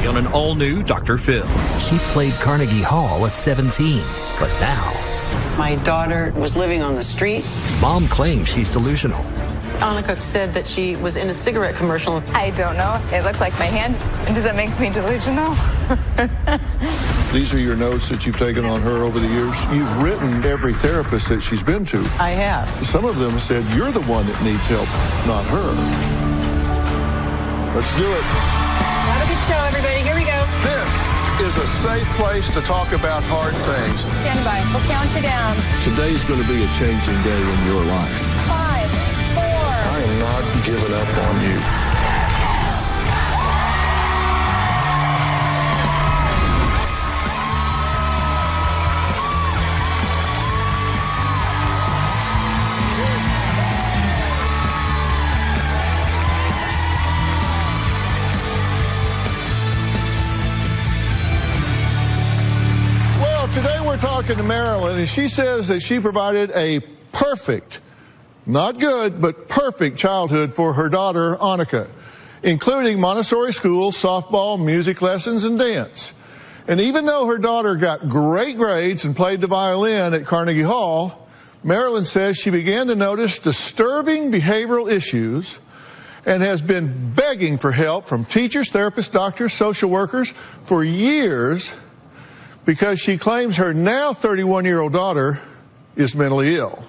on an all-new Dr. Phil. She played Carnegie Hall at 17, but now my daughter was living on the streets. Mom claims she's delusional. Annika said that she was in a cigarette commercial. I don't know. It looked like my hand. Does that make me delusional? These are your notes that you've taken on her over the years. You've written every therapist that she's been to. I have. Some of them said you're the one that needs help, not her. Let's do it. Have a good show, everybody. Here we go. This is a safe place to talk about hard things. Stand by. We'll count you down. Today's going to be a changing day in your life. 5, 4. I am not giving up on you. Today we're talking to Marilyn, and she says that she provided a perfect, not good, but perfect childhood for her daughter, Annika, including Montessori school, softball, music lessons, and dance. And even though her daughter got great grades and played the violin at Carnegie Hall, Marilyn says she began to notice disturbing behavioral issues and has been begging for help from teachers, therapists, doctors, social workers for years, because she claims her now 31-year-old daughter is mentally ill.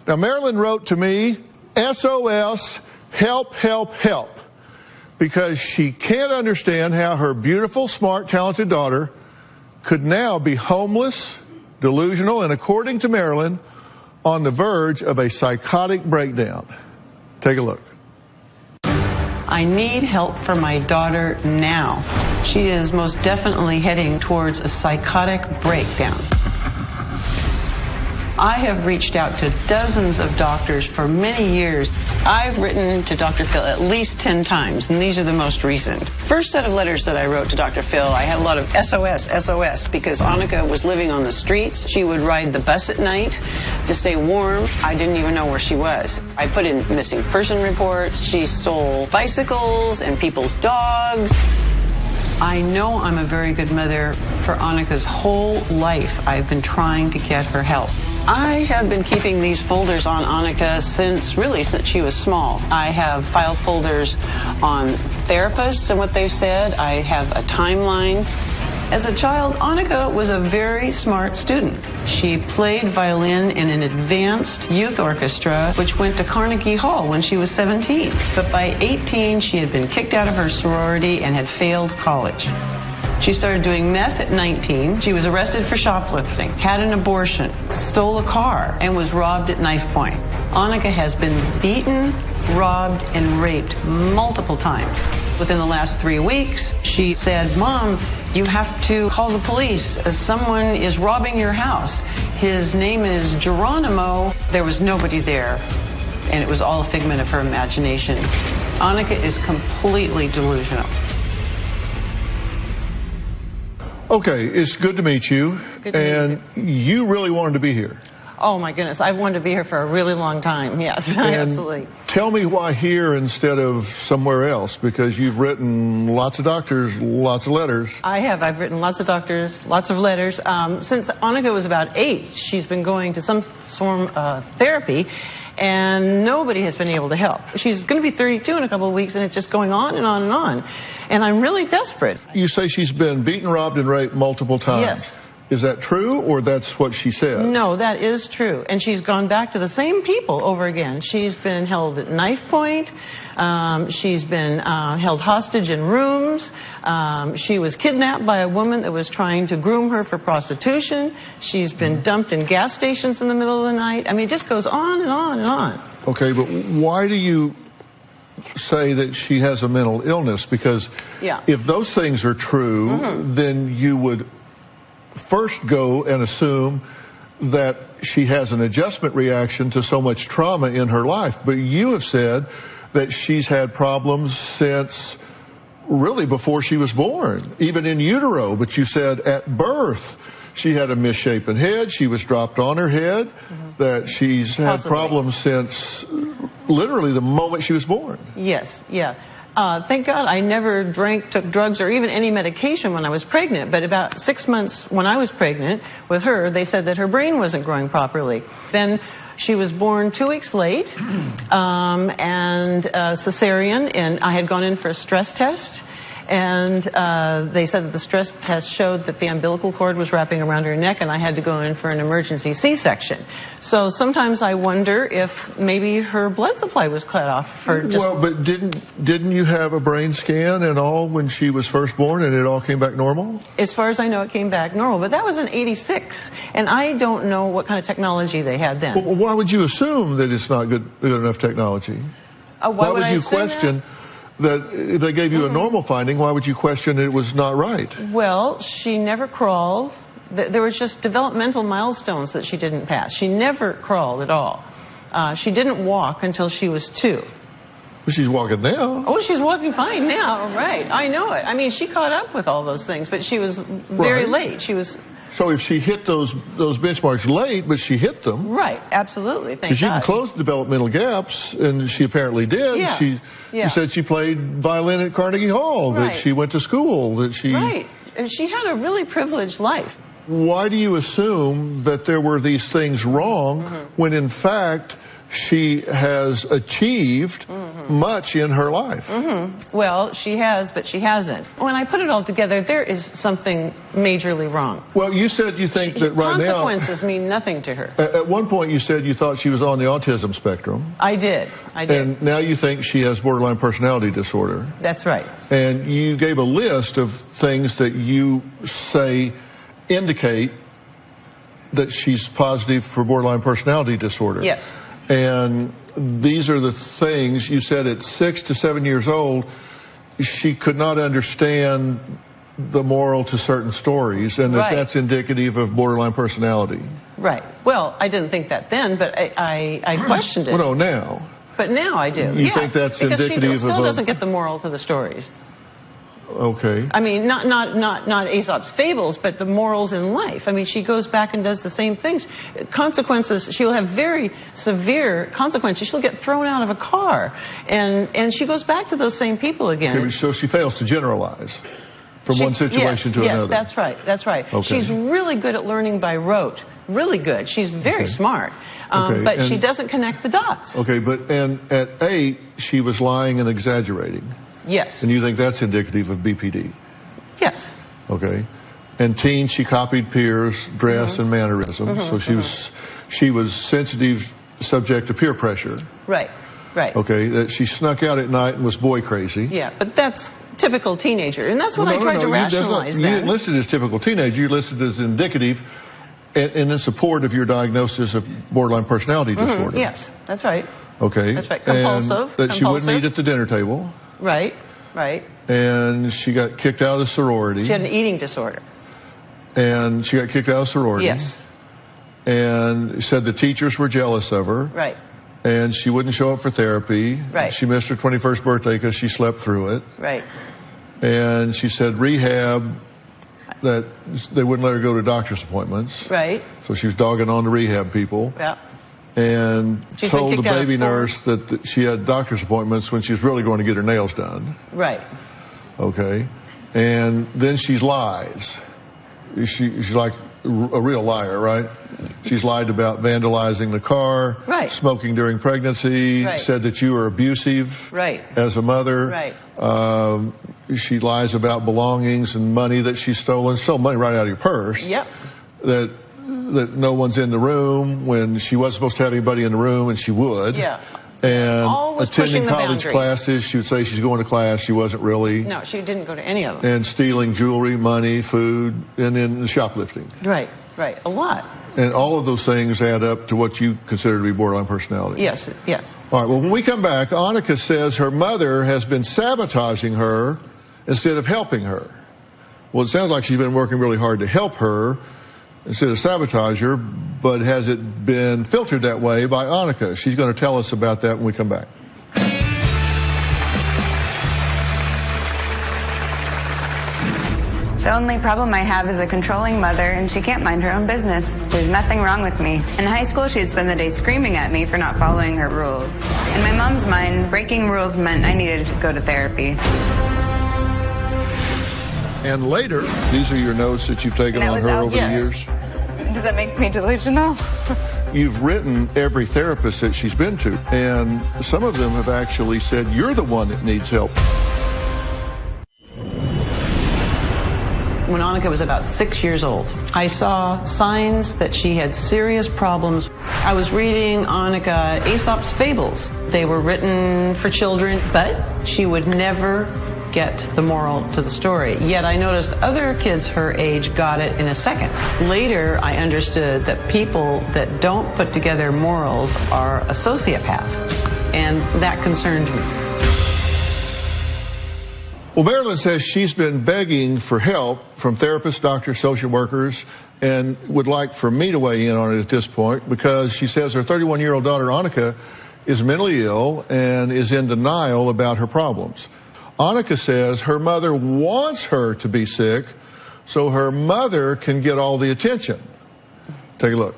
Now, Marilyn wrote to me, SOS, help, help, help, because she can't understand how her beautiful, smart, talented daughter could now be homeless, delusional, and according to Marilyn, on the verge of a psychotic breakdown. Take a look. I need help for my daughter now. She is most definitely heading towards a psychotic breakdown. I have reached out to dozens of doctors for many years. I've written to Dr. Phil at least 10 times, and these are the most recent. First set of letters that I wrote to Dr. Phil, I had a lot of SOS, SOS, because Annika was living on the streets. She would ride the bus at night to stay warm. I didn't even know where she was. I put in missing person reports. She stole bicycles and people's dogs. I know I'm a very good mother. For Annika's whole life, I've been trying to get her help. I have been keeping these folders on Annika since she was small. I have file folders on therapists and what they've said. I have a timeline. As a child, Annika was a very smart student. She played violin in an advanced youth orchestra, which went to Carnegie Hall when she was 17. But by 18, she had been kicked out of her sorority and had failed college. She started doing meth at 19. She was arrested for shoplifting, had an abortion, stole a car, and was robbed at knife point. Annika has been beaten, robbed, and raped multiple times. Within the last 3 weeks, she said, Mom, you have to call the police. Someone is robbing your house. His name is Geronimo. There was nobody there, and it was all a figment of her imagination. Annika is completely delusional. Okay, it's good to meet you. Good to meet you. You really wanted to be here. Oh, my goodness. I've wanted to be here for a really long time. Yes, absolutely. Tell me why here instead of somewhere else, because you've written lots of doctors, lots of letters. I have. I've written lots of doctors, lots of letters. Since Annika was about 8, she's been going to some form of therapy, and nobody has been able to help. She's going to be 32 in a couple of weeks, and it's just going on and on and on. And I'm really desperate. You say she's been beaten, robbed, and raped multiple times. Yes. Is that true, or that's what she says? No, that is true. And she's gone back to the same people over again. She's been held at knife point. She's been held hostage in rooms. She was kidnapped by a woman that was trying to groom her for prostitution. She's been dumped in gas stations in the middle of the night. I mean, it just goes on and on and on. Okay, but why do you say that she has a mental illness? Because if those things are true, then you would first go and assume that she has an adjustment reaction to so much trauma in her life. But you have said that she's had problems since really before she was born, even in utero. But you said at birth she had a misshapen head, she was dropped on her head, that she's had problems since literally the moment she was born. Yes, yeah. Thank God I never drank, took drugs, or even any medication when I was pregnant. But about 6 months when I was pregnant with her, they said that her brain wasn't growing properly. Then she was born 2 weeks late, and cesarean, and I had gone in for a stress test. And they said that the stress test showed that the umbilical cord was wrapping around her neck, and I had to go in for an emergency C-section. So sometimes I wonder if maybe her blood supply was cut off for just... Well, but didn't you have a brain scan and all when she was first born, and it all came back normal? As far as I know, it came back normal, but that was in '86, and I don't know what kind of technology they had then. Well, why would you assume that it's not good enough technology? Why would you question that if they gave you a normal finding, why would you question it was not right? Well, she never crawled. There was just developmental milestones that she didn't pass. She never crawled at all. She didn't walk until she was 2. Well, she's walking now. Oh, she's walking fine now, right. I know it. I mean, she caught up with all those things, but she was very late. She was... So if she hit those benchmarks late, but she hit them. Right, absolutely, thank God. Because you can close developmental gaps, and she apparently did. Yeah. You said she played violin at Carnegie Hall, that she went to school, that she... Right, and she had a really privileged life. Why do you assume that there were these things wrong when in fact she has achieved much in her life? Well, she has, but she hasn't. When I put it all together, there is something majorly wrong. Well, you said you think that right now... Consequences mean nothing to her. At one point you said you thought she was on the autism spectrum. I did. And now you think she has borderline personality disorder. That's right. And you gave a list of things that you say indicate that she's positive for borderline personality disorder. Yes. And these are the things you said at 6 to 7 years old, she could not understand the moral to certain stories, and that's indicative of borderline personality. Right. Well, I didn't think that then, but I questioned it. Well, no, now. But now I do. You think that's indicative because she still of doesn't get the moral to the stories. Okay. I mean, not Aesop's fables, but the morals in life. I mean, she goes back and does the same things. Consequences, she'll have very severe consequences. She'll get thrown out of a car, and she goes back to those same people again. Okay, so she fails to generalize from one situation to another. Yes, that's right. That's right. Okay. She's really good at learning by rote. Really good. She's very smart, but she doesn't connect the dots. Okay, but at 8, she was lying and exaggerating. Yes. And you think that's indicative of BPD? Yes. Okay. And teen, she copied peers' dress and mannerisms, so she was sensitive, subject to peer pressure. Right. Right. Okay. That she snuck out at night and was boy crazy. Yeah, but that's typical teenager, and that's what I tried to rationalize. You didn't list it as typical teenager. You listed it as indicative, and in support of your diagnosis of borderline personality disorder. Yes, that's right. Okay. That's right. Compulsive. And that she wouldn't eat at the dinner table. Right. Right. And she got kicked out of the sorority. She had an eating disorder. And she got kicked out of sorority. Yes. And said the teachers were jealous of her. Right. And she wouldn't show up for therapy. Right. She missed her 21st birthday because she slept through it. Right. And she said rehab, that they wouldn't let her go to doctor's appointments. Right. So she was dogging on the rehab people. Yeah. And She's told the baby out of nurse that she had doctor's appointments when she was really going to get her nails done. Right. Okay. And then she lies. She's like a real liar, right? She's lied about vandalizing the car, right. Smoking during pregnancy, right. Said that you were abusive, right. As a mother. Right. She lies about belongings and money that she's stolen. Stole money right out of your purse. Yep. That no one's in the room when she wasn't supposed to have anybody in the room, and she would. Yeah. And always attending college boundaries. classes, she would say she's going to class. She wasn't really. No, she didn't go to any of them. And stealing jewelry, money, food, and then shoplifting. Right, right. A lot. And all of those things add up to what you consider to be borderline personality. Yes, yes. All right, well, when we come back, Annika says her mother has been sabotaging her instead of helping her. Well, it sounds like she's been working really hard to help her instead of sabotage her, but has it been filtered that way by Annika? She's going to tell us about that when we come back. The only problem I have is a controlling mother, and she can't mind her own business. There's nothing wrong with me. In high school, she'd spend the day screaming at me for not following her rules. In my mom's mind, breaking rules meant I needed to go to therapy. And later, these are your notes that you've taken on her over the years. Does that make me delusional? You've written every therapist that she's been to, and some of them have actually said you're the one that needs help. When Annika was about 6 years old, I saw signs that she had serious problems. I was reading Annika Aesop's Fables. They were written for children, but she would never get the moral to the story. Yet I noticed other kids her age got it in a second. Later, I understood that people that don't put together morals are a sociopath, and that concerned me. Well, Marilyn says she's been begging for help from therapists, doctors, social workers, and would like for me to weigh in on it at this point, because she says her 31-year-old daughter, Annika, is mentally ill and is in denial about her problems. Annika says her mother wants her to be sick so her mother can get all the attention. Take a look.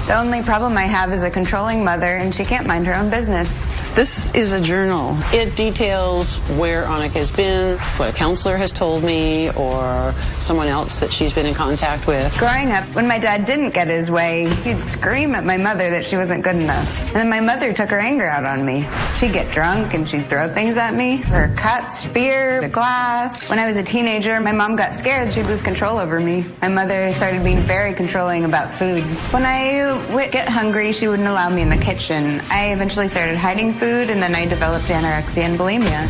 The only problem I have is a controlling mother, and she can't mind her own business. This is a journal. It details where Annika has been, what a counselor has told me, or someone else that she's been in contact with. Growing up, when my dad didn't get his way, he'd scream at my mother that she wasn't good enough. And then my mother took her anger out on me. She'd get drunk and she'd throw things at me. Her cups, beer, the glass. When I was a teenager, my mom got scared she'd lose control over me. My mother started being very controlling about food. When I would get hungry, she wouldn't allow me in the kitchen. I eventually started hiding food, and then I developed anorexia and bulimia.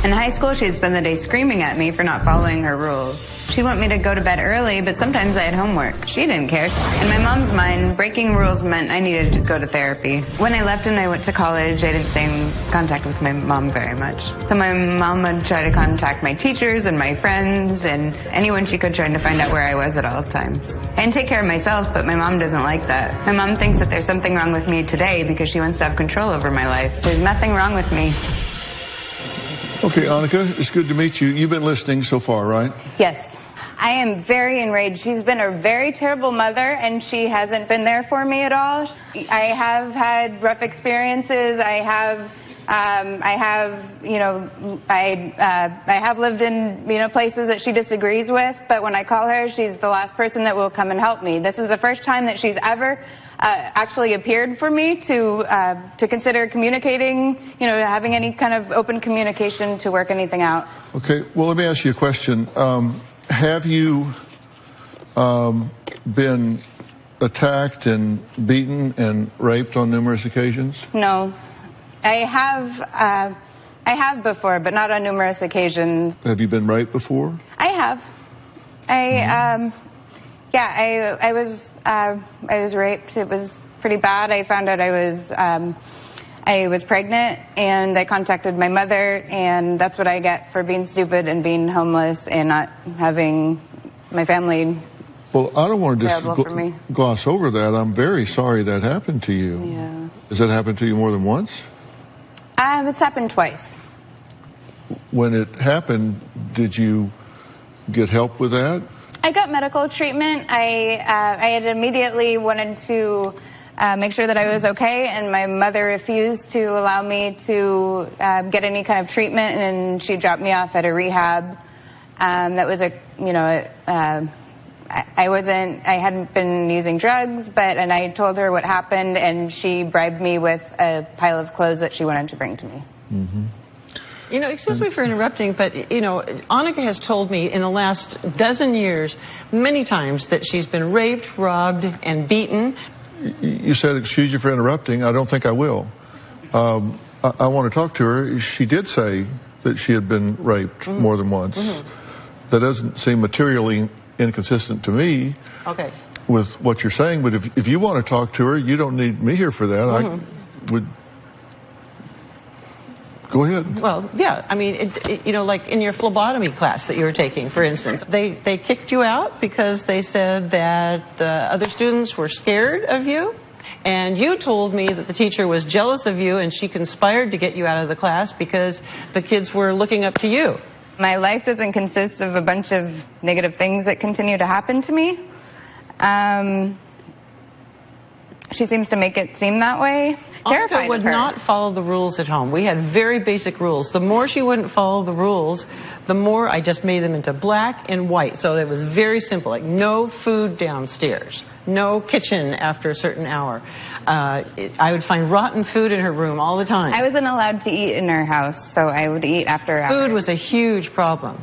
In high school, she'd spend the day screaming at me for not following her rules. She'd want me to go to bed early, but sometimes I had homework. She didn't care. In my mom's mind, breaking rules meant I needed to go to therapy. When I left and I went to college, I didn't stay in contact with my mom very much. So my mom would try to contact my teachers and my friends and anyone she could, trying to find out where I was at all times. I can take care of myself, but my mom doesn't like that. My mom thinks that there's something wrong with me today because she wants to have control over my life. There's nothing wrong with me. Okay, Annika, it's good to meet you. You've been listening so far, right? Yes. I am very enraged. She's been a very terrible mother, and she hasn't been there for me at all. I have had rough experiences. I have lived in, places that she disagrees with, but when I call her, she's the last person that will come and help me. This is the first time that she's ever actually appeared for me to consider communicating, having any kind of open communication to work anything out. Okay, well, let me ask you a question. Have you been attacked and beaten and raped on numerous occasions? No. I have before, but not on numerous occasions. Have you been raped before? I have. I was raped. It was pretty bad. I found out I was pregnant, and I contacted my mother, and that's what I get for being stupid and being homeless and not having my family. Well, I don't want to just gloss over that. I'm very sorry that happened to you. Yeah. Has that happened to you more than once? It's happened twice. When it happened, did you get help with that? I got medical treatment. I had immediately wanted to make sure that I was okay, and my mother refused to allow me to get any kind of treatment, and she dropped me off at a rehab. That was I hadn't been using drugs, and I told her what happened, and she bribed me with a pile of clothes that she wanted to bring to me. Mm-hmm. Excuse me for interrupting, but, Annika has told me in the last dozen years many times that she's been raped, robbed, and beaten. You said, excuse you for interrupting. I don't think I will. I want to talk to her. She did say that she had been raped more than once. Mm-hmm. That doesn't seem materially inconsistent to me with what you're saying, but if you want to talk to her, you don't need me here for that. I would go ahead. Well, yeah, I mean, like in your phlebotomy class that you were taking, for instance, they kicked you out because they said that the other students were scared of you, and you told me that the teacher was jealous of you and she conspired to get you out of the class because the kids were looking up to you. My life doesn't consist of a bunch of negative things that continue to happen to me. She seems to make it seem that way. Annika would not follow the rules at home. We had very basic rules. The more she wouldn't follow the rules, the more I just made them into black and white. So it was very simple, like no food downstairs, no kitchen after a certain hour. I would find rotten food in her room all the time. I wasn't allowed to eat in her house, so I would eat after hours. Food was a huge problem.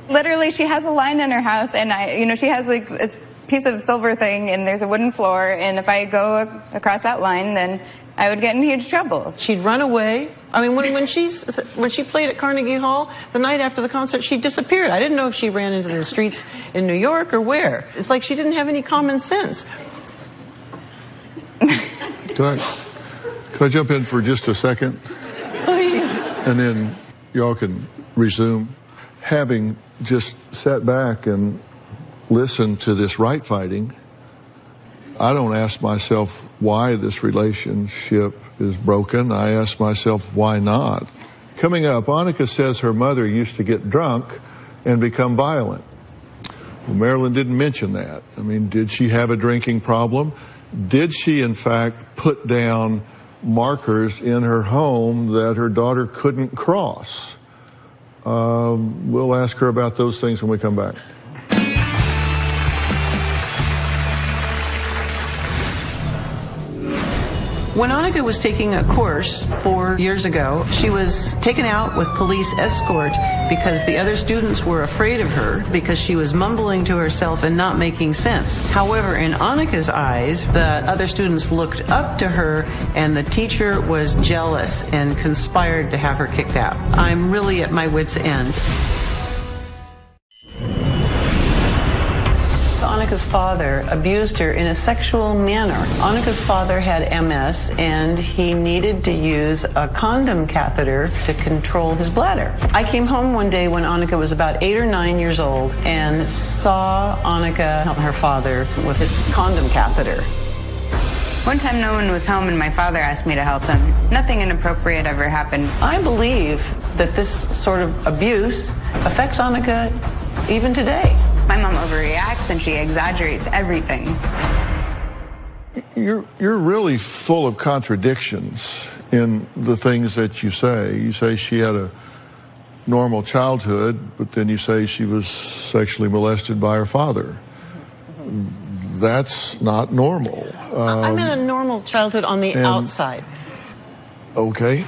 Literally, she has a line in her house, and she has like this piece of silver thing, and there's a wooden floor, and if I go across that line, then I would get in huge trouble. She'd run away. I mean, when she played at Carnegie Hall, the night after the concert, she disappeared. I didn't know if she ran into the streets in New York or where. It's like she didn't have any common sense. Can I jump in for just a second? Please. And then y'all can resume. Having just sat back and listened to this right fighting, I don't ask myself why this relationship is broken. I ask myself why not. Coming up, Annika says her mother used to get drunk and become violent. Well, Marilyn didn't mention that. I mean, did she have a drinking problem? Did she, in fact, put down markers in her home that her daughter couldn't cross? We'll ask her about those things when we come back. When Annika was taking a course 4 years ago, she was taken out with police escort because the other students were afraid of her because she was mumbling to herself and not making sense. However, in Annika's eyes, the other students looked up to her and the teacher was jealous and conspired to have her kicked out. I'm really at my wit's end. Annika's father abused her in a sexual manner. Annika's father had MS and he needed to use a condom catheter to control his bladder. I came home one day when Annika was about 8 or 9 years old and saw Annika help her father with his condom catheter. One time no one was home and my father asked me to help him. Nothing inappropriate ever happened. I believe that this sort of abuse affects Annika even today. My mom overreacts and she exaggerates everything. You're really full of contradictions in the things that you say. You say she had a normal childhood, but then you say she was sexually molested by her father. That's not normal. I'm in a normal childhood on the outside. Okay.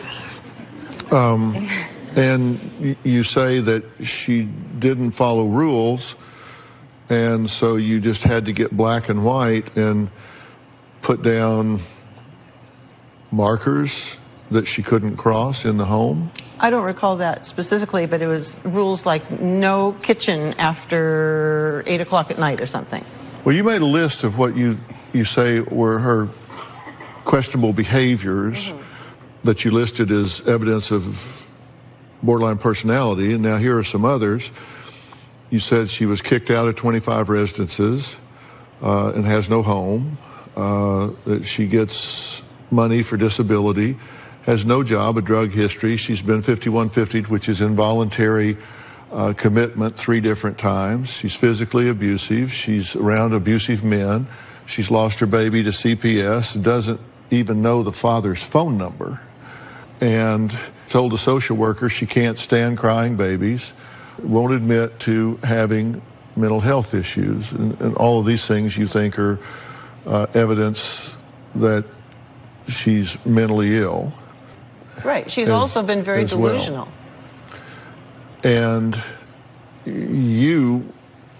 And you say that she didn't follow rules, and so you just had to get black and white and put down markers that she couldn't cross in the home? I don't recall that specifically, but it was rules like no kitchen after 8 o'clock at night or something. Well, you made a list of what you say were her questionable behaviors that you listed as evidence of borderline personality, and now here are some others. You said she was kicked out of 25 residences and has no home, that she gets money for disability, has no job, a drug history. She's been 5150, which is involuntary commitment 3 different times. She's physically abusive. She's around abusive men. She's lost her baby to CPS, doesn't even know the father's phone number, and told a social worker she can't stand crying babies, won't admit to having mental health issues, and all of these things you think are evidence that she's mentally ill. Right. She's also been very delusional. And you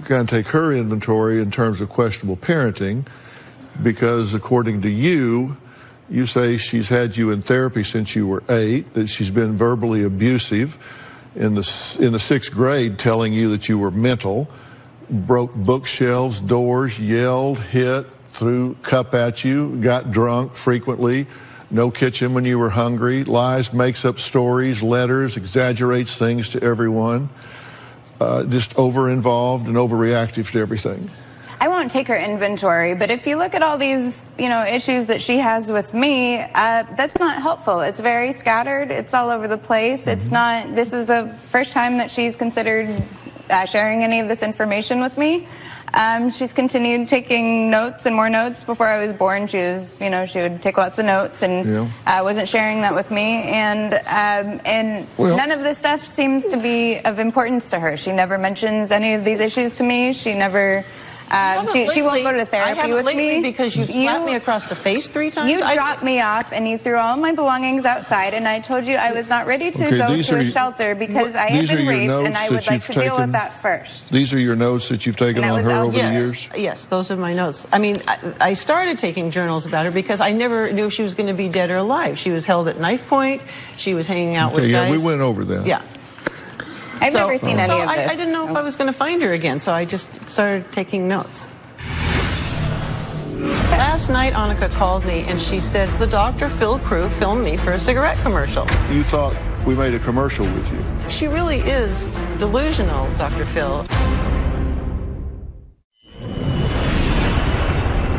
kind of take her inventory in terms of questionable parenting, because according to you, you say she's had you in therapy since you were 8, that she's been verbally abusive in the 6th grade, telling you that you were mental, broke bookshelves, doors, yelled, hit, threw cup at you, got drunk frequently, no kitchen when you were hungry, lies, makes up stories, letters, exaggerates things to everyone, just over-involved and overreactive to everything. I won't take her inventory, but if you look at all these, issues that she has with me, that's not helpful. It's very scattered. It's all over the place. It's not, this is the first time that she's considered sharing any of this information with me. She's continued taking notes and more notes. Before I was born, she was, she would take lots of notes and wasn't sharing that with me. And none of this stuff seems to be of importance to her. She never mentions any of these issues to me. She never... she won't go to therapy with me because you slapped me across the face 3 times. You dropped me off and you threw all my belongings outside, and I told you I was not ready to go to a shelter because I had been raped, and I would like to deal with that first. These are your notes that you've taken on her over the years? Yes, those are my notes. I mean, I started taking journals about her because I never knew if she was going to be dead or alive. She was held at knife point. She was hanging out with guys. Yeah, we went over that. Yeah. I've never seen any of this. I didn't know if I was going to find her again, so I just started taking notes. Last night, Annika called me, and she said, the Dr. Phil crew filmed me for a cigarette commercial. You thought we made a commercial with you? She really is delusional, Dr. Phil.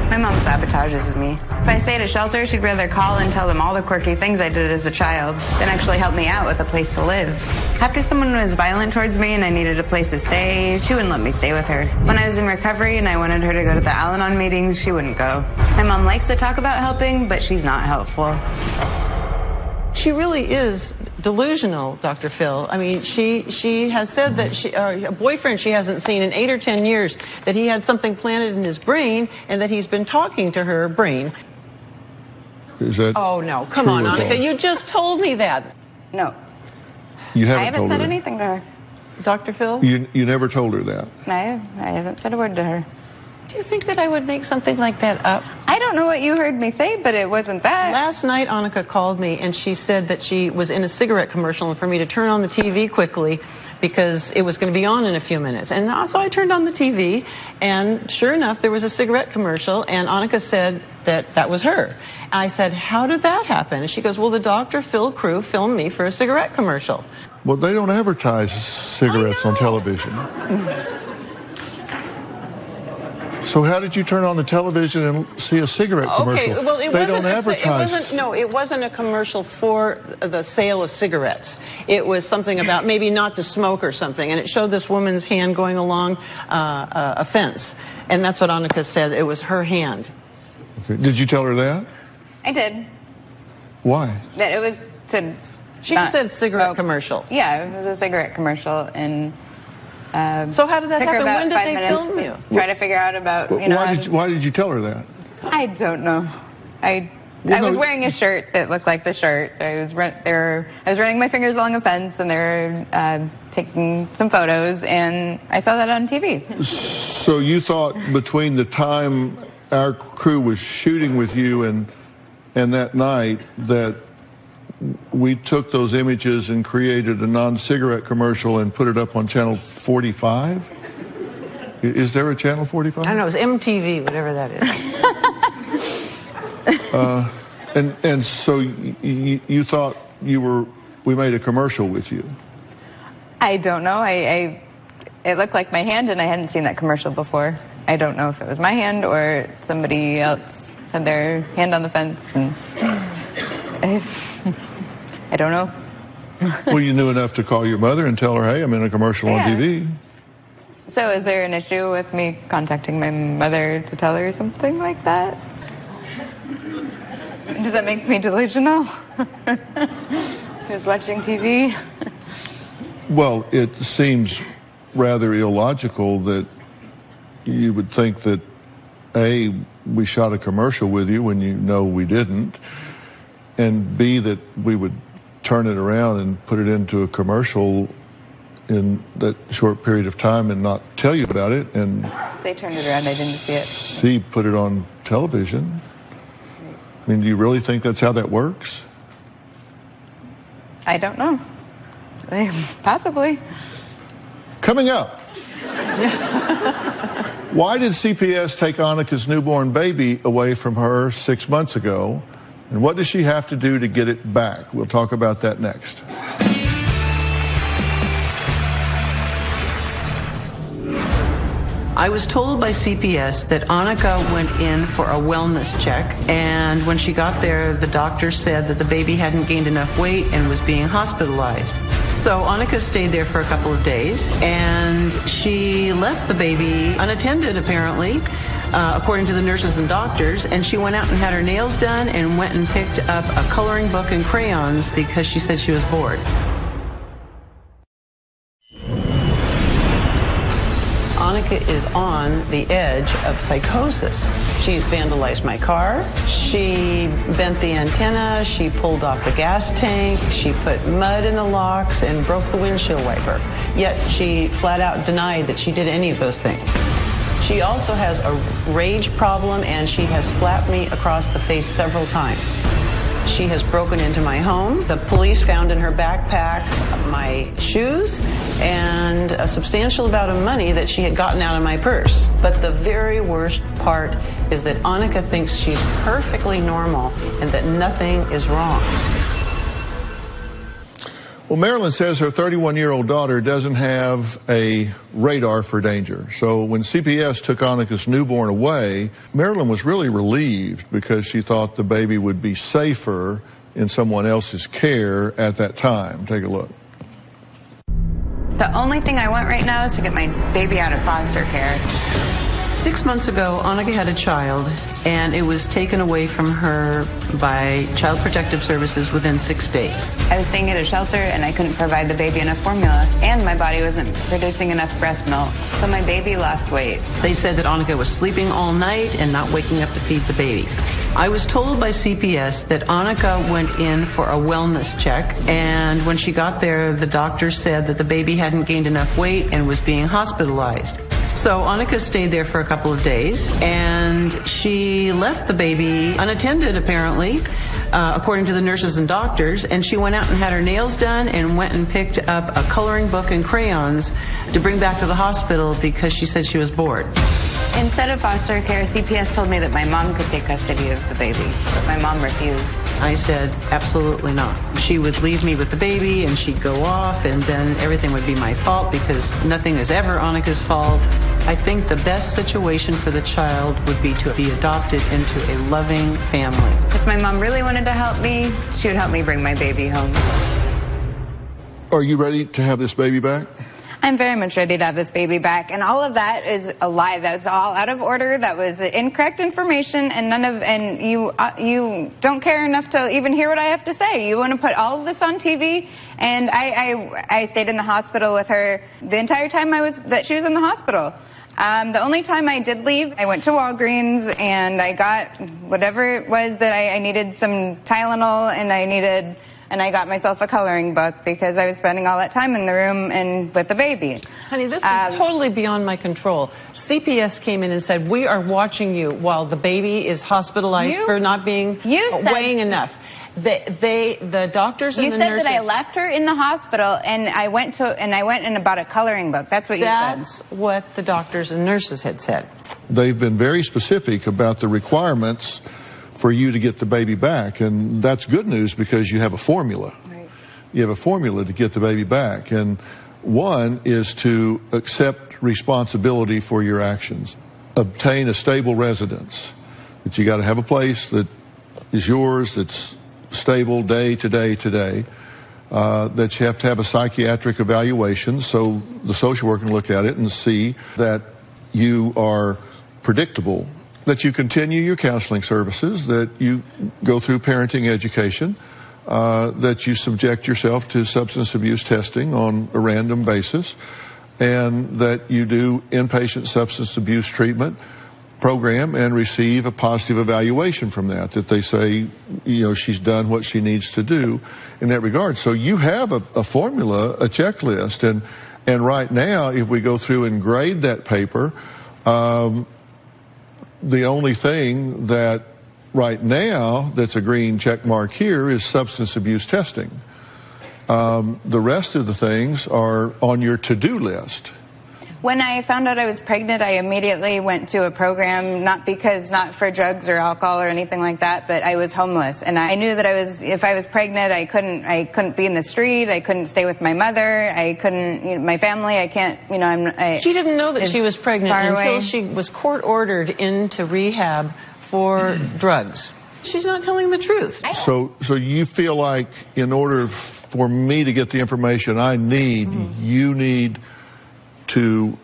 My mom sabotages me. If I stay at a shelter, she'd rather call and tell them all the quirky things I did as a child than actually help me out with a place to live. After someone was violent towards me and I needed a place to stay, she wouldn't let me stay with her. When I was in recovery and I wanted her to go to the Al-Anon meetings, she wouldn't go. My mom likes to talk about helping, but she's not helpful. She really is delusional, Dr. Phil. I mean, she has said that a boyfriend she hasn't seen in 8 or 10 years, that he had something planted in his brain and that he's been talking to her brain. Is that Oh, no. Come on, Annika. You just told me that. No. You I haven't said anything to her. Dr. Phil? You never told her that? I haven't said a word to her. Do you think that I would make something like that up? I don't know what you heard me say, but it wasn't that. Last night, Annika called me, and she said that she was in a cigarette commercial and for me to turn on the TV quickly because it was going to be on in a few minutes. And so I turned on the TV, and sure enough, there was a cigarette commercial, and Annika said that was her. I said, how did that happen? And she goes, well, the Dr. Phil crew filmed me for a cigarette commercial. Well, they don't advertise cigarettes on television. So how did you turn on the television and see a cigarette commercial? Okay, well, they don't advertise. It wasn't a commercial for the sale of cigarettes. It was something about maybe not to smoke or something, and it showed this woman's hand going along a fence, and that's what Annika said. It was her hand. Okay. Did you tell her that? I did. Why? That it was to. She said cigarette commercial. Yeah, it was a cigarette commercial, and. So how did that happen? When did they film you? Try to figure out about, Why did you tell her that? I don't know. I was wearing a shirt that looked like the shirt. I was running my fingers along a fence, and they were taking some photos, and I saw that on TV. So you thought between the time our crew was shooting with you and that night that we took those images and created a non-cigarette commercial and put it up on Channel 45? Is there a Channel 45? I don't know, it was MTV, whatever that is. And so you thought we made a commercial with you? I don't know. It looked like my hand, and I hadn't seen that commercial before. I don't know if it was my hand or somebody else had their hand on the fence, and I don't know. Well, you knew enough to call your mother and tell her, hey, I'm in a commercial on TV. So is there an issue with me contacting my mother to tell her something like that? Does that make me delusional? Who's watching TV? Well, it seems rather illogical that you would think that, A, we shot a commercial with you when you know we didn't, and B, that we would turn it around and put it into a commercial in that short period of time and not tell you about it. And they turned it around, I didn't see it. C, put it on television. I mean, do you really think that's how that works? I don't know. Possibly. Coming up. Why did CPS take Annika's newborn baby away from her 6 months ago? And what does she have to do to get it back? We'll talk about that next. I was told by CPS that Annika went in for a wellness check, and when she got there, the doctor said that the baby hadn't gained enough weight and was being hospitalized. So Annika stayed there for a couple of days, and she left the baby unattended, apparently, according to the nurses and doctors, and she went out and had her nails done and went and picked up a coloring book and crayons because she said she was bored. Annika is on the edge of psychosis. She's vandalized my car, she bent the antenna, she pulled off the gas tank, she put mud in the locks and broke the windshield wiper. Yet she flat out denied that she did any of those things. She also has a rage problem, and she has slapped me across the face several times. She has broken into my home. The police found in her backpack my shoes and a substantial amount of money that she had gotten out of my purse. But the very worst part is that Annika thinks she's perfectly normal and that nothing is wrong. Well, Marilyn says her 31-year-old daughter doesn't have a radar for danger. So when CPS took Annika's newborn away, Marilyn was really relieved because she thought the baby would be safer in someone else's care at that time. Take a look. The only thing I want right now is to get my baby out of foster care. 6 months ago, Annika had a child, and it was taken away from her by Child Protective Services within 6 days. I was staying at a shelter and I couldn't provide the baby enough formula, and my body wasn't producing enough breast milk, so my baby lost weight. They said that Annika was sleeping all night and not waking up to feed the baby. I was told by CPS that Annika went in for a wellness check, and when she got there, the doctor said that the baby hadn't gained enough weight and was being hospitalized. So Annika stayed there for a couple of days, and she left the baby unattended, apparently, according to the nurses and doctors, and she went out and had her nails done and went and picked up a coloring book and crayons to bring back to the hospital because she said she was bored. Instead of foster care, CPS told me that my mom could take custody of the baby, but my mom refused. I said, absolutely not. She would leave me with the baby and she'd go off, and then everything would be my fault because nothing is ever Annika's fault. I think the best situation for the child would be to be adopted into a loving family. If my mom really wanted to help me, she would help me bring my baby home. Are you ready to have this baby back? I'm very much ready to have this baby back, and all of that is a lie. That was all out of order. That was incorrect information, and you don't care enough to even hear what I have to say. You want to put all of this on TV, and I stayed in the hospital with her the entire time that she was in the hospital. The only time I did leave, I went to Walgreens and I got whatever it was that I needed, some Tylenol, and I got myself a coloring book because I was spending all that time in the room and with the baby. Honey, this is totally beyond my control. CPS came in and said, we are watching you while the baby is hospitalized for not being weighing enough. The doctors and the nurses. You said that I left her in the hospital and I went and bought a coloring book. That's what you said. That's what the doctors and nurses had said. They've been very specific about the requirements for you to get the baby back, and that's good news because you have a formula. Right. You have a formula to get the baby back, and one is to accept responsibility for your actions. Obtain a stable residence. But you got to have a place that is yours, that's stable day to day to day. That you have to have a psychiatric evaluation so the social worker can look at it and see that you are predictable, that you continue your counseling services, that you go through parenting education, that you subject yourself to substance abuse testing on a random basis, and that you do inpatient substance abuse treatment program and receive a positive evaluation from that they say, she's done what she needs to do in that regard. So you have a formula, a checklist, and right now, if we go through and grade that paper, the only thing that right now that's a green check mark here is substance abuse testing. The rest of the things are on your to-do list. When I found out I was pregnant, I immediately went to a program, not for drugs or alcohol or anything like that, but I was homeless. And I knew that if I was pregnant, I couldn't be in the street, I couldn't stay with my mother, I couldn't, my family, I can't, She didn't know that she was pregnant until away. she was court ordered into rehab for drugs. She's not telling the truth. So you feel like in order for me to get the information I need, you need to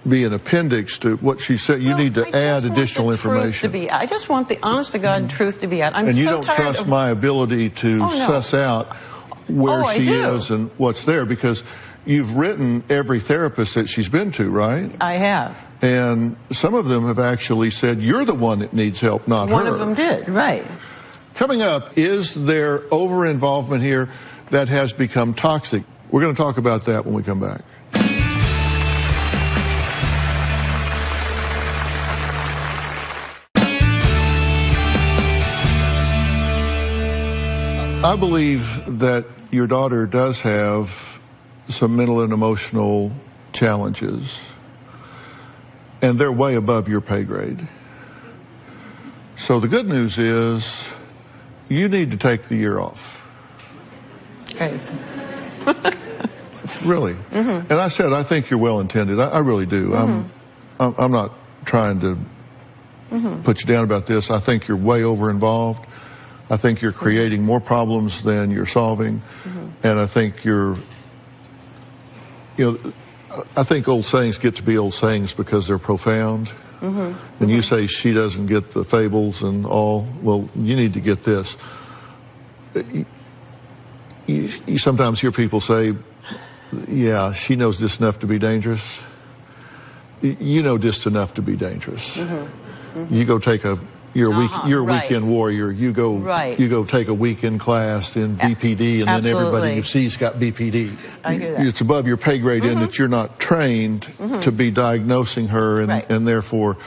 be an appendix to what she said. You need to add additional information. I just want the honest to God truth to be out. And you don't trust my ability to suss out where she is and what's there, because you've written every therapist that she's been to, right? I have. And some of them have actually said you're the one that needs help, not her. One of them did, right. Coming up, is there over-involvement here that has become toxic? We're going to talk about that when we come back. I believe that your daughter does have some mental and emotional challenges, and they're way above your pay grade. So the good news is you need to take the year off. Okay. Really. And I said, I think you're well-intended. I really do. I'm not trying to put you down about this. I think you're way over-involved. I think you're creating more problems than you're solving. And I think I think old sayings get to be old sayings because they're profound. And you say she doesn't get the fables and all. Well, you need to get this. You sometimes hear people say, yeah, she knows just enough to be dangerous. You know just enough to be dangerous. You go take you're a weekend warrior. You go take a weekend class in BPD, and then everybody you see's got BPD. I hear that. It's above your pay grade in that you're not trained to be diagnosing her, and therefore,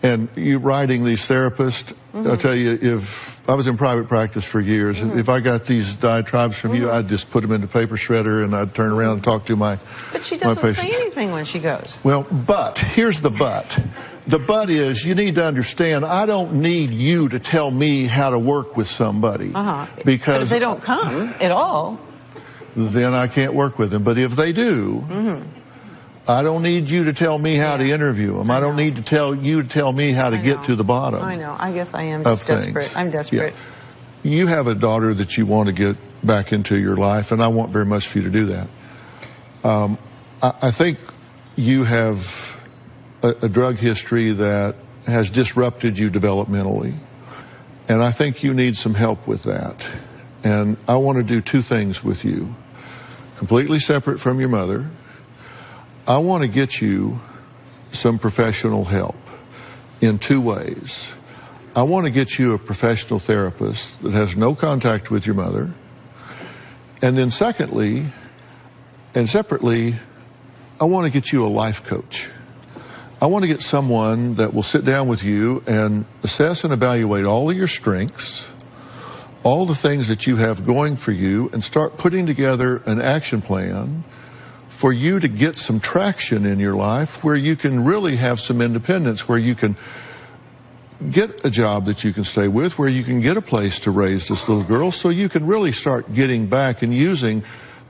and you writing these therapists. I'll tell you, if I was in private practice for years, if I got these diatribes from you, I'd just put them in the paper shredder and I'd turn around and talk to my But she doesn't say anything when she goes. Well, but here's the but. The but is, you need to understand, I don't need you to tell me how to work with somebody. Because but if they don't come at all, then I can't work with them. But if they do, I don't need you to tell me how to interview them. I don't need to tell me how to get to the bottom. I know. I guess I am just desperate. I'm desperate. Yeah. You have a daughter that you want to get back into your life, and I want very much for you to do that. I think you have a drug history that has disrupted you developmentally, and I think you need some help with that. And I want to do two things with you, completely separate from your mother. I want to get you some professional help in two ways. I want to get you a professional therapist that has no contact with your mother. And then secondly, and separately, I want to get you a life coach. I want to get someone that will sit down with you and assess and evaluate all of your strengths, all the things that you have going for you, and start putting together an action plan for you to get some traction in your life where you can really have some independence, where you can get a job that you can stay with, where you can get a place to raise this little girl, so you can really start getting back and using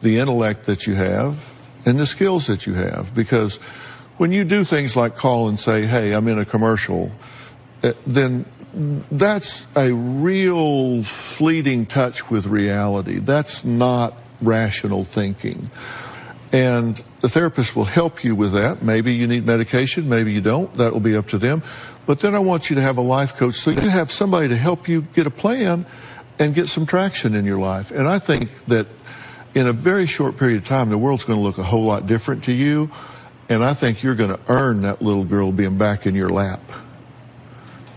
the intellect that you have and the skills that you have. Because when you do things like call and say, hey, I'm in a commercial, then that's a real fleeting touch with reality. That's not rational thinking. And the therapist will help you with that. Maybe you need medication, maybe you don't. That will be up to them. But then I want you to have a life coach so you have somebody to help you get a plan and get some traction in your life. And I think that in a very short period of time, the world's going to look a whole lot different to you. And I think you're going to earn that little girl being back in your lap.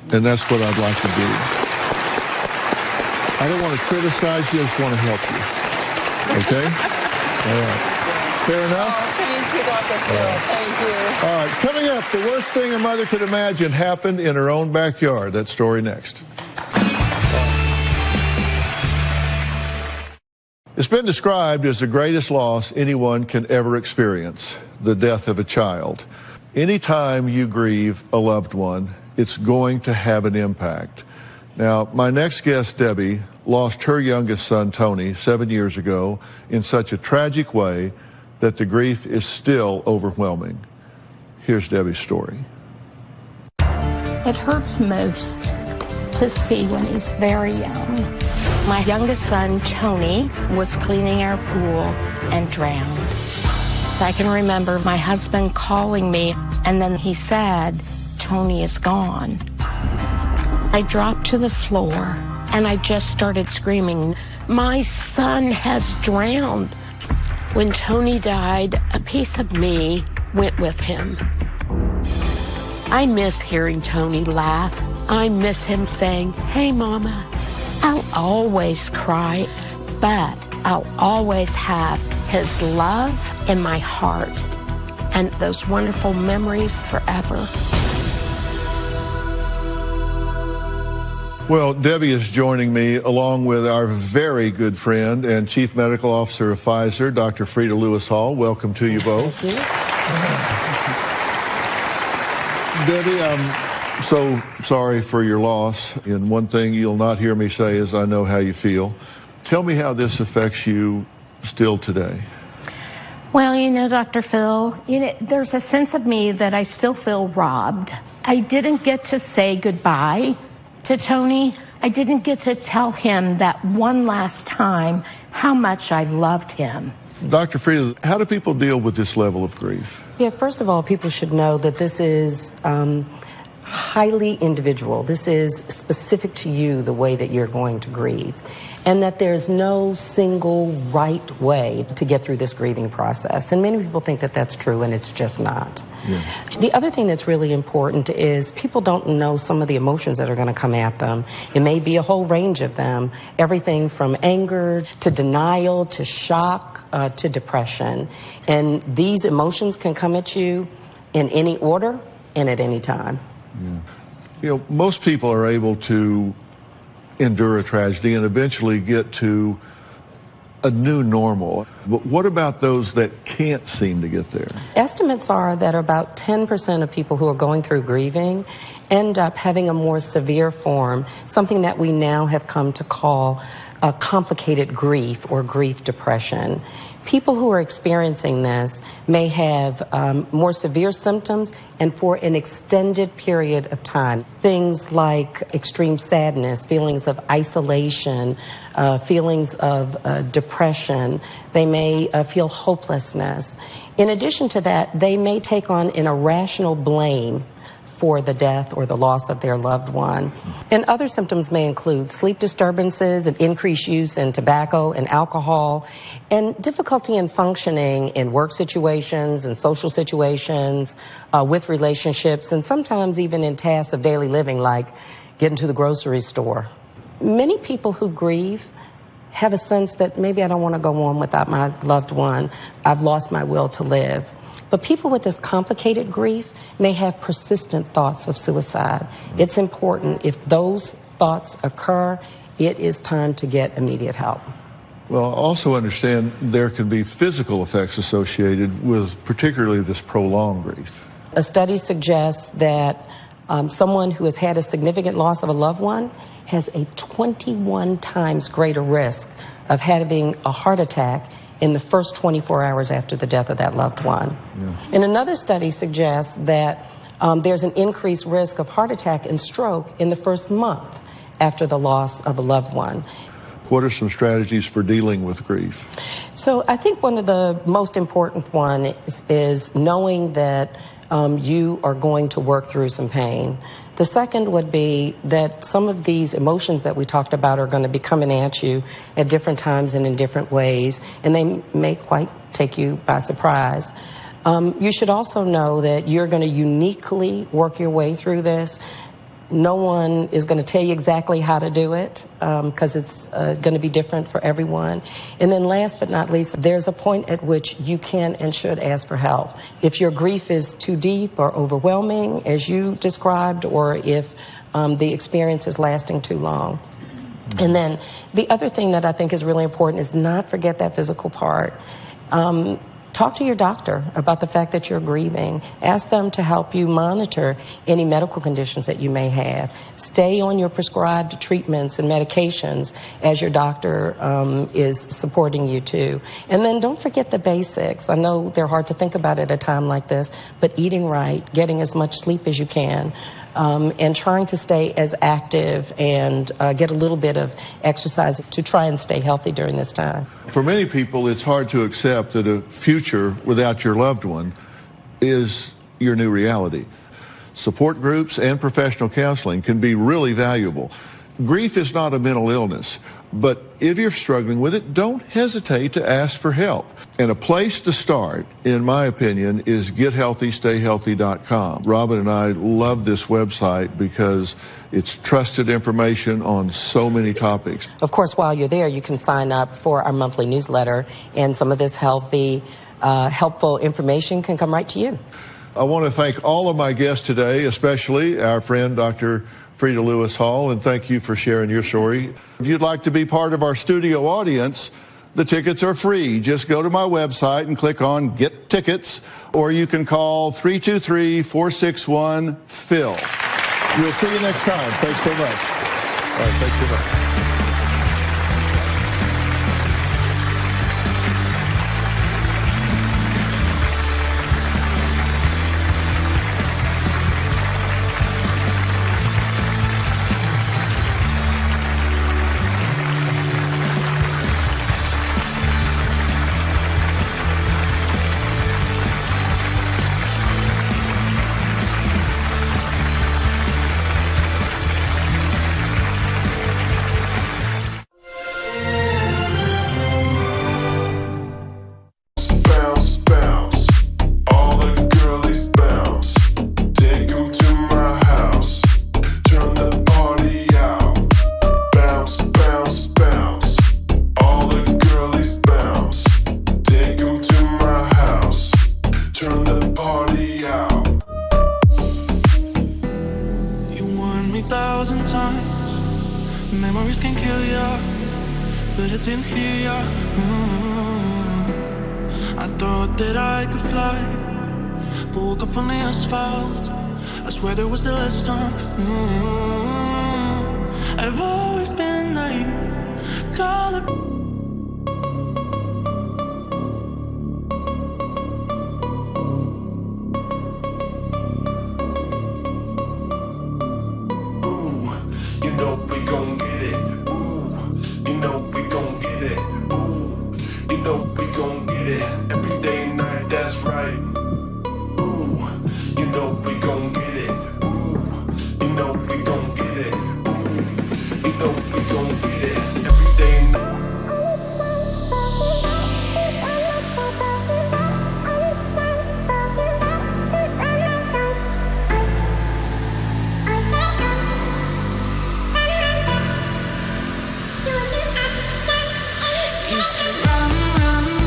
And that's what I'd like to do. I don't want to criticize you, I just want to help you. Okay? All right. Fair enough? Oh, thank you, Dr. Phil. Thank you. All right, coming up, the worst thing a mother could imagine happened in her own backyard. That story next. It's been described as the greatest loss anyone can ever experience. the death of a child. Anytime you grieve a loved one, it's going to have an impact. Now, my next guest, Debbie, lost her youngest son, Tony, 7 years ago in such a tragic way that the grief is still overwhelming. Here's Debbie's story. It hurts most to see when he's very young. My youngest son, Tony, was cleaning our pool and drowned. I can remember my husband calling me, and then he said, "Tony is gone." I dropped to the floor, and I just started screaming, "My son has drowned." When Tony died, a piece of me went with him. I miss hearing Tony laugh. I miss him saying, "Hey, Mama." I'll always cry, but I'll always have his love in my heart and those wonderful memories forever. Well, Debbie is joining me along with our very good friend and Chief Medical Officer of Pfizer, Dr. Freda Lewis-Hall. Welcome to you both. Thank you. Debbie, I'm so sorry for your loss. And one thing you'll not hear me say is I know how you feel. Tell me how this affects you still today. Well, Dr. Phil, there's a sense of me that I still feel robbed. I didn't get to say goodbye to Tony. I didn't get to tell him that one last time how much I loved him. Dr. Freda, how do people deal with this level of grief? Yeah, first of all, people should know that this is highly individual. This is specific to you, the way that you're going to grieve. And that there's no single right way to get through this grieving process. And many people think that that's true, and it's just not. Yeah. The other thing that's really important is people don't know some of the emotions that are going to come at them. It may be a whole range of them, everything from anger to denial to shock to depression. And these emotions can come at you in any order and at any time. Yeah. Most people are able to endure a tragedy and eventually get to a new normal. But what about those that can't seem to get there? Estimates are that about 10% of people who are going through grieving end up having a more severe form, something that we now have come to call a complicated grief or grief depression. People who are experiencing this may have more severe symptoms and for an extended period of time. Things like extreme sadness, feelings of isolation, feelings of depression. They may feel hopelessness. In addition to that, they may take on an irrational blame for the death or the loss of their loved one. And other symptoms may include sleep disturbances, an increased use in tobacco and alcohol, and difficulty in functioning in work situations and social situations, with relationships, and sometimes even in tasks of daily living like getting to the grocery store. Many people who grieve have a sense that maybe I don't want to go on without my loved one. I've lost my will to live. But people with this complicated grief may have persistent thoughts of suicide. It's important, if those thoughts occur, it is time to get immediate help. Well, I also understand there can be physical effects associated with particularly this prolonged grief. A study suggests that someone who has had a significant loss of a loved one has a 21 times greater risk of having a heart attack in the first 24 hours after the death of that loved one. Yeah. And another study suggests that there's an increased risk of heart attack and stroke in the first month after the loss of a loved one. What are some strategies for dealing with grief? So I think one of the most important one is knowing that you are going to work through some pain. The second would be that some of these emotions that we talked about are going to be coming at you at different times and in different ways, and they may quite take you by surprise. You should also know that you're going to uniquely work your way through this. No one is going to tell you exactly how to do it because it's going to be different for everyone. And then last but not least, there's a point at which you can and should ask for help. If your grief is too deep or overwhelming, as you described, or if the experience is lasting too long. And then the other thing that I think is really important is not forget that physical part. talk to your doctor about the fact that you're grieving. Ask them to help you monitor any medical conditions that you may have. Stay on your prescribed treatments and medications as your doctor is supporting you too. And then don't forget the basics. I know they're hard to think about at a time like this, but eating right, getting as much sleep as you can, and trying to stay as active and get a little bit of exercise to try and stay healthy during this time. For many people, it's hard to accept that a future without your loved one is your new reality. Support groups and professional counseling can be really valuable. Grief is not a mental illness, but if you're struggling with it, don't hesitate to ask for help. And a place to start, in my opinion, is gethealthystayhealthy.com. Robin and I love this website because it's trusted information on so many topics. Of course, while you're there, you can sign up for our monthly newsletter, and some of this helpful information can come right to you. I want to thank all of my guests today, especially our friend Dr. Freda Lewis Hall, and thank you for sharing your story. If you'd like to be part of our studio audience, the tickets are free. Just go to my website and click on Get Tickets, or you can call 323-461-PHIL. We'll see you next time. Thanks so much. All right, thanks so much. Memories can kill ya, but I didn't hear ya. I thought that I could fly, but woke up on the asphalt. I swear there was the last stop. I've always been naive. Call it.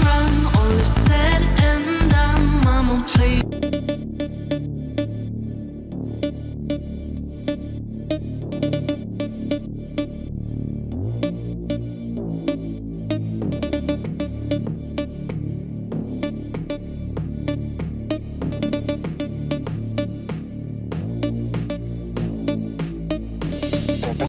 Run, all is said and done, Mama, please.